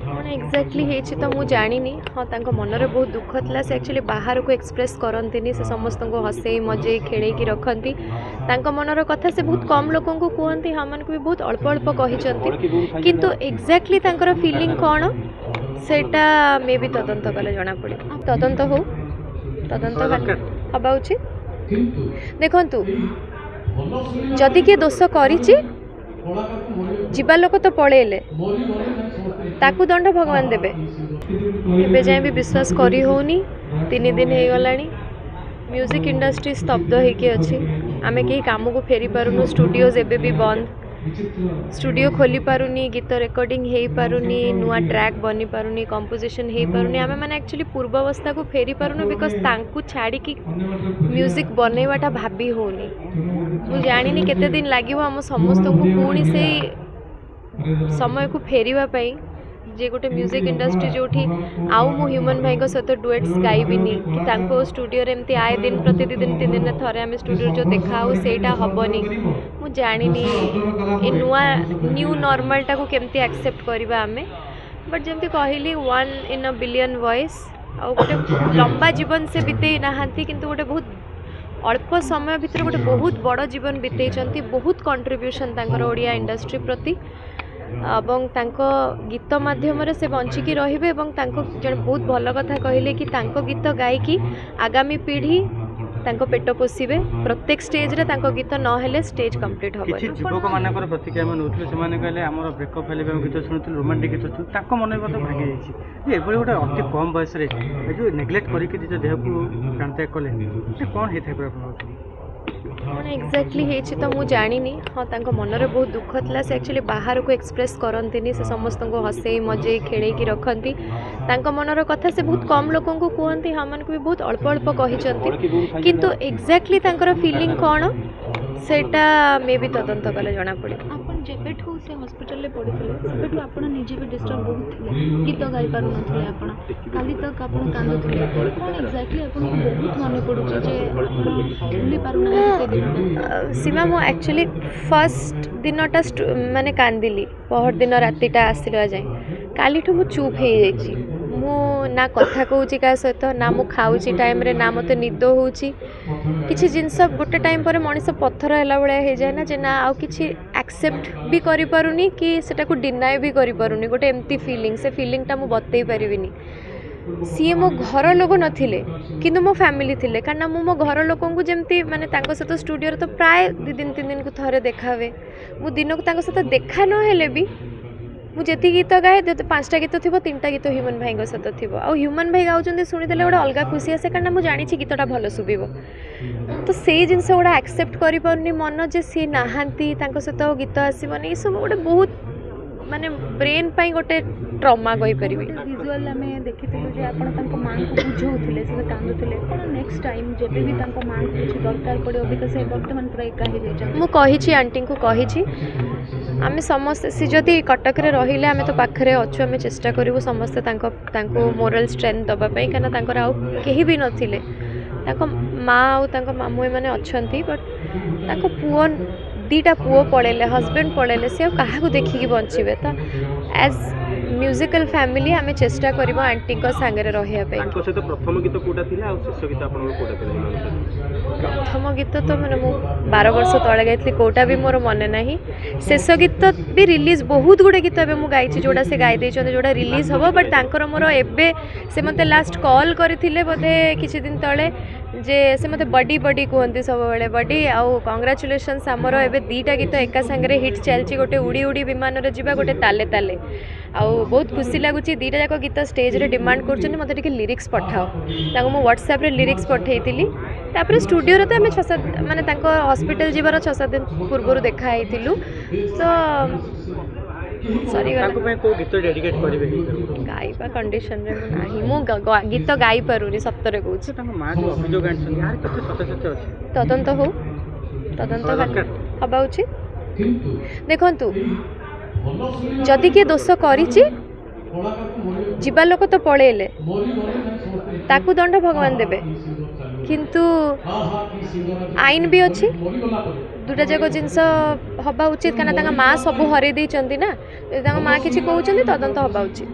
कौन एक्जाक्टली तो मुझे जानी हाँ मनरे बहुत दुख था से एक्चुअली बाहर को एक्सप्रेस करती से समस्त को हसई मजे खेल रखती मनर कथा से बहुत कम लोक को कहती हाँ मैंने भी बहुत अल्प अल्प कही किंतु एक्जाक्टली फिलिंग कौन सेटा मे भी तदंत कले जना पड़े तदंत हो तदंत हवा उचित देखु जदि किए दोष कर जीवा लोक तो पलैले ताकू दंड भगवान देवे एबे जाए भी विश्वास करी होनी 3 दिन हो गला म्यूजिक इंडस्ट्री स्तब्ध होके अच्छी आमे कहीं काम को फेरी पारुनु स्टूडियोज एबे भी बंद स्टूडियो खोली पारुनी गीत रेकर्डिंग हो पारुनी नुआ ट्रैक बनी पारुनी कंपोजिशन हो पारुनी आमे माने एक्चुअली पूर्वावस्था को फेरी पारुनु बिकॉज तांकू छाड़ी की म्यूजिक बनैवाटा भाभी होनी मु जानी केते दिन लागिवो हम समस्त को पुणी से समय को फेरिवा पाई जे गोटे म्यूजिक इंडस्ट्री जो आउ मु ह्यूमन भाई सहित डुएट्स गाइबिनी कि तांको स्टूडियो रे एमती आए दिन प्रतिदिन 3 दिन थरे आम स्टूडियो जो देखा सेटा हबनी मु जानिनी ए नुआ न्यू नॉर्मल टा को केमती एक्सेप्ट करबा आमे बट जेमती कहली 1 इन अ बिलियन वॉइस आ गोटे लंबा जीवन से बितेई नाहांती किंतु गोटे बहुत अल्प समय भितर गोटे बहुत बड़ जीवन बितेई बहुत कंट्रीब्यूशन तांकर ओडिया इंडस्ट्री प्रति एवं तांको गीत माध्यम से बंचिकी रहिबे एवं तांको जन बहुत भल कथा कहले कि तांको गीत गायकी आगामी पीढ़ी तांको पेट पोषिबे प्रत्येक स्टेज रे तांको गीत न हेले स्टेज कंप्लीट होबो किछि युवक मानकर प्रतिक्रिया मन उठले से माने कहले हमर ब्रेकअप हेले हम गीत सुनथि रोमांटिक गीत सुन तांको मन में भागी जाईछि जे एबोली गोटे अति कम बयस रे जो नेग्लेक्ट करी कि जे देह को प्राणत्याग कले से कोन हेथै पर अपन कौन एक्जाक्टली तो मुझे जानी हाँ मनरे बहुत दुख था से एक्चुअली बाहर को एक्सप्रेस करती से समस्त को हसई मजे खेल रखती मनर कथा से बहुत कम लोक को कहती हाँ मैंने भी बहुत अल्प अल्प कही किंतु एक्जाक्टली फिलिंग कौन सेटा मे भी तदंत कले जना पड़े आपन जेबेठू से हॉस्पिटल ले पड़िथिले सेबेठू आपन निजे भी डिस्टर्ब बहुत थिले गीत गाई पारु नथिले आपन काली तक आपन कांदुथिले कोन एक्जेक्टली आपन को बहुत माने पडुची जे भूली पारु ना से दिन सीमा मो एक्चुअली फर्स्ट दिनटा माने कांदिली पहर दिन रातिटा आसिला जाय कालीठू मु चुप हे जायची मु ना कथा कहूची का सहित ना मु खाऊची टाइम रे ना मते निद होउची किछि जिंस गोटे टाइम पर मनीष पत्थर हैला बळे हे जाय ना जे ना आउ किछि एक्सेप्ट भी करि पारुनी कि सेटा को डिनाय भी करि पारुनी गोटे एम्प्टी फीलिंग से फीलिंगटा मु बतई परिबिनी सी मो घर लोक नथिले किंतु मो फैमिली थिले कारण मो घर लोकों को जमती माने तांको सहित स्टूडियो रे तो प्राय 2 दिन 3 दिन को थरे देखावे मु दिन को तांको सहित देखा न हेले भी मुझे गीत गाए 5टा गीत थी 3टा गीत ह्यूमन भाई सहित थी आ ह्यूमन भाई गाँव शुणीदे गोटे अलग खुशी आसे कारण मुझे जानी गीतटा भल शुभ तो से जिनस गुड़ा एक्सेप्ट करें मन जे सी नहांती सहित गीत आसबनी सब गोटे बहुत माने ब्रेन पाई गोटे ट्रमा कहि परिबे विजुअल हमें देखिथिलु जे आपण तांको मां को बुझौथिले से कांदुथिले कोन नेक्स्ट टाइम जेबे भी तांको मां को कुछ दरकार पड़े बिकॉज़ से वर्तमान पूरा एका ही जाय मु कहिछि आंटी को कहिछि आमे समस्त सी जदि कटक रे रहिले आमे तो पाखरे अछु आमे चेष्टा करिवु समस्त तांको मोरल स्ट्रेंथ दबा पई काना तांकर आउ केही भी नथिले तांको मां आउ तांको मामू माने अछंती बट तांको पुओ 2टा पुओ पड़ेले हस्बैंड पड़ेले से क्या देखिकी बचे तो एज म्यूजिकल फैमिली आम चेष्टा करबो आंटी को संगे रहिया पे प्रथम गीत कोटा थिला और शेष गीत आपन कोटा थिला प्रथम गीत तो मैंने मु 12 वर्ष तले गाइथली कोटा भी मोर मन नाही शेष गीत भी रिलीज बहुत गुडे गीत एबे मु गाइछि जोडा से गाइ दै छन जोडा रिलीज हबो बट तांकर मोर एबे से मते लास्ट कॉल करथिले बोधे किछि दिन तळे जे से मते बडी बडी कहती सब बेले बडी आउ कंग्राचुलेशन्स आमर एबे 2टा गीत एका संगे हिट चलछि गोटे उड़ी उड़ी विमान रे जिबा गोटे ताले ताले आउ बहुत खुशी लगुच 2टा जाक गीत स्टेज रे डिमांड कर मत लिरिक्स पठाओ ताको मो व्हाट्सएप रे लिरिक्स पठेइतिली तापर स्टूडियो रे तो आम 6-7 माने ताको हॉस्पिटल जीवार 6-7 दिन पूर्व देखा हेतिलु तो सॉरी को गीत डेडिकेट करिवे गाइबा कंडीशन रे नाही मु गीत गाई पारुनी सप्तरे कहूँ ताको मां जो अभियोग आनछन यार केते सत्य सत्य अछि तदंत हो तदंत हबा उचित देखंतु जदि किए दोष करिछि जीवा लोक तो पलैले ताकू दंड भगवान देवे किंतु आईन भी अच्छी दुटा जाक जिनस हवा उचित कहीं माँ सब हर ना माँ किसी कहते तदंत हवा उचित।